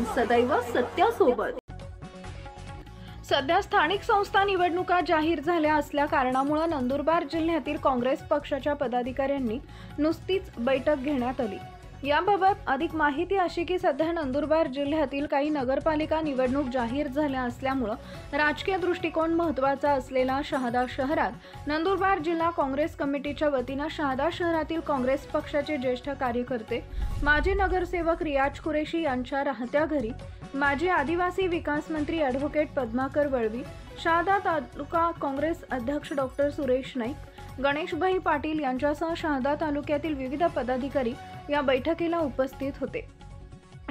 सदैव सत्यासोबत। सध्या स्थानिक संस्था निवडणुका जाहीर झाल्या असल्या कारणामुळे नंदुरबार जिल्ह्यातील काँग्रेस पक्षाच्या पदाधिकाऱ्यांनी नुसतीच बैठक घेण्यात आली। याबाबत अधिक माहिती अशी की सध्या नंदुरबार जिल्ह्यातील काही नगरपालिका निवडणूक जाहीर झाल्या असल्यामुळे राजकीय दृष्टिकोन महत्त्वाचा असलेला शहादा शहरात नंदुरबार जिल्हा काँग्रेस कमिटीच्या वतीने शहादा शहरातील काँग्रेस पक्षाचे ज्येष्ठ कार्यकर्ते माजी नगरसेवक रियाज कुरेशी यांच्या राहत्या घरी माजी आदिवासी विकास मंत्री ॲडव्होकेट पद्माकर वळवी, शहादा तालुका काँग्रेस अध्यक्ष डॉक्टर सुरेश नाईक, गणेशभाई पाटील यांच्यासह शहादा तालुक्यातील विविध पदाधिकारी या बैठकीला उपस्थित होते।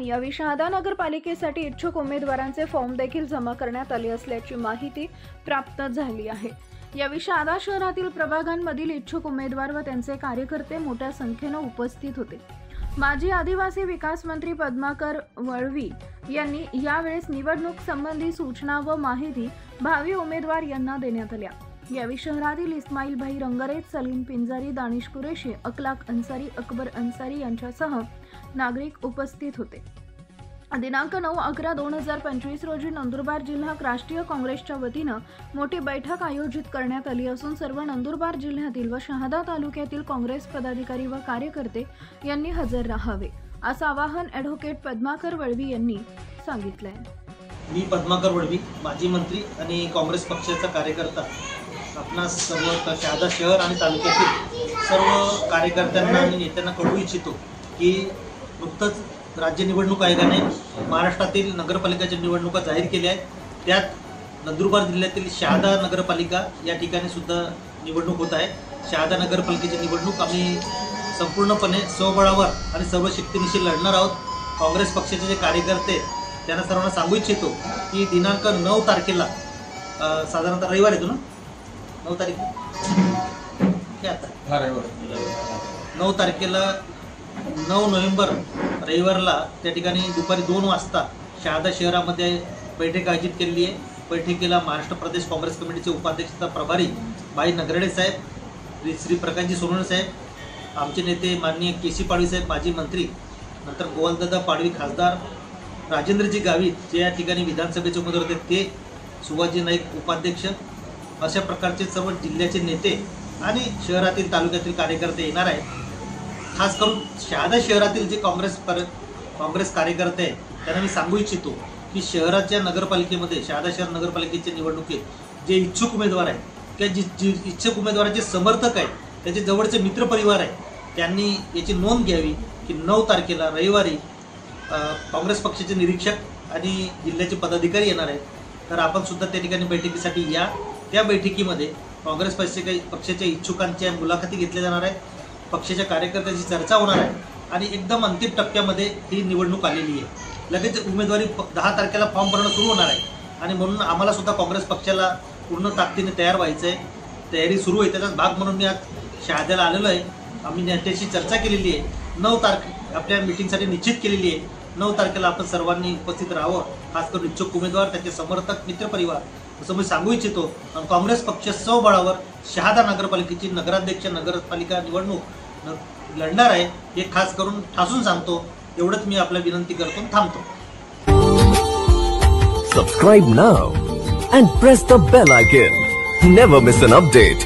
यावेळी शहादा नगरपालिकेसाठी इच्छुक उमेदवारांचे फॉर्म देखील जमा करण्यात आले असल्याची माहिती प्राप्त झाली आहे। यावेळी शहादा शहरातील प्रभागांमधील इच्छुक उमेदवार व त्यांचे कार्यकर्ते मोठ्या संख्येने उपस्थित होते। माजी आदिवासी विकास मंत्री पद्माकर वळवी यांनी यावेळेस निवडणूक संबंधी सूचना व माहिती भावी उमेदवार यांना देण्यात आल्या। यावेळी शहरातील इस्माईल भाई रंगरेज, सलीम पिंजारी, दानिश कुरेशी, अखलाक अन्सारी, अकबर अन्सारी यांच्यासह नागरिक उपस्थित होते। दिनांक 9/11/2025 रोजी नंदुरबार जिल्हा राष्ट्रीय काँग्रेसच्या वतीने मोठी बैठक आयोजित करण्यात आली असून सर्व नंदुरबार जिल्ह्यातील व शहादा तालुक्यातील काँग्रेस पदाधिकारी व कार्यकर्ते यांनी हजर राहावे असं आवाहन ॲडव्होकेट पद्माकर वळवी यांनी सांगितलंय। मी पद्माकर वळवी, माजी मंत्री आणि काँग्रेस पक्षाचा कार्यकर्ता, आपणा सर्व शहादा शहर आणि तालुक्यातील सर्व कार्यकर्त्यांना आणि नेत्यांना कळवू इच्छितो की नुकतंच राज्य निवडणूक आयोगाने महाराष्ट्रातील नगरपालिकाच्या निवडणुका जाहीर केल्या आहेत। त्यात नंदुरबार जिल्ह्यातील शहादा नगरपालिका या ठिकाणी सुद्धा निवडणूक होत आहे। शहादा नगरपालिकेची निवडणूक आम्ही संपूर्णपणे स्वबळावर आणि सर्व शक्तीनिशी लढणार आहोत। काँग्रेस पक्षाचे जे कार्यकर्ते त्यांना सर्वांना सांगू इच्छितो की दिनांक 9 तारखेला साधारणतः रविवार येतो ना, 9 तारीख हे आता 9 तारखेला 9 नोव्हेंबर रविवारला त्या ठिकाणी दुपारी 2 वाजता शहादा शहरामध्ये बैठक आयोजित केलेली आहे। बैठकीला महाराष्ट्र प्रदेश काँग्रेस कमिटीचे उपाध्यक्ष प्रभारी भाई नगरडे साहेब, श्री प्रकाशजी सोनवणे साहेब, आमचे नेते माननीय केसी पाडवी साहेब माजी मंत्री, नंतर गोवालदादा पाडवी खासदार, राजेंद्रजी गावित जे या ठिकाणी विधानसभेचे उमेदवार होते ते, सुभाषजी नाईक उपाध्यक्ष, अशा प्रकारचे सर्व जिल्ह्याचे नेते आणि शहरातील तालुक्यातील कार्यकर्ते येणार आहेत। खास करून शहादा शहरातील जे काँग्रेस कार्यकर्ते आहेत त्यांना मी सांगू इच्छितो की शहराच्या नगरपालिकेमध्ये शहादा शहर नगरपालिकेच्या निवडणुकीत जे इच्छुक उमेदवार आहेत किंवा जी इच्छुक उमेदवाराचे समर्थक आहेत, त्याचे जवळचे मित्रपरिवार आहेत, त्यांनी याची नोंद घ्यावी की 9 तारखेला रविवारी काँग्रेस पक्षाचे निरीक्षक आणि जिल्ह्याचे पदाधिकारी येणार आहेत। तर आपण सुद्धा त्या ठिकाणी बैठकीसाठी या। त्या बैठकीमध्ये काँग्रेस पक्षाच्या इच्छुकांच्या मुलाखती घेतल्या जाणार आहेत, पक्षाच्या कार्यकर्त्यांची चर्चा होणार आहे आणि एकदम अंतिम टप्प्यामध्ये ही निवडणूक आलेली आहे। लगेच उमेदवारी 10 तारखेला फॉर्म भरणं सुरू होणार आहे आणि म्हणून आम्हाला सुद्धा काँग्रेस पक्षाला पूर्ण ताकदीने तयार व्हायचं आहे। तयारी सुरू आहे, त्याचाच भाग म्हणून मी आज शहाद्याला आलेलो आहे। आम्ही नेत्याशी चर्चा केलेली आहे, 9 तारखे आपल्या मिटिंगसाठी निश्चित केलेली आहे। 9 तारखेला आपण सर्वांनी उपस्थित राहावं, खास करून इच्छुक उमेदवार, त्याचे समर्थक, मित्रपरिवार, असं मी सांगू इच्छितो। आणि काँग्रेस पक्ष स्वबळावर शहादा नगरपालिकेची नगराध्यक्ष नगरपालिका निवडणूक लढणार आहे हे खास करून ठासून सांगतो। एवढंच मी आपल्या विनंती करतो, थांबतो। Subscribe now and press the bell icon. Never miss an update.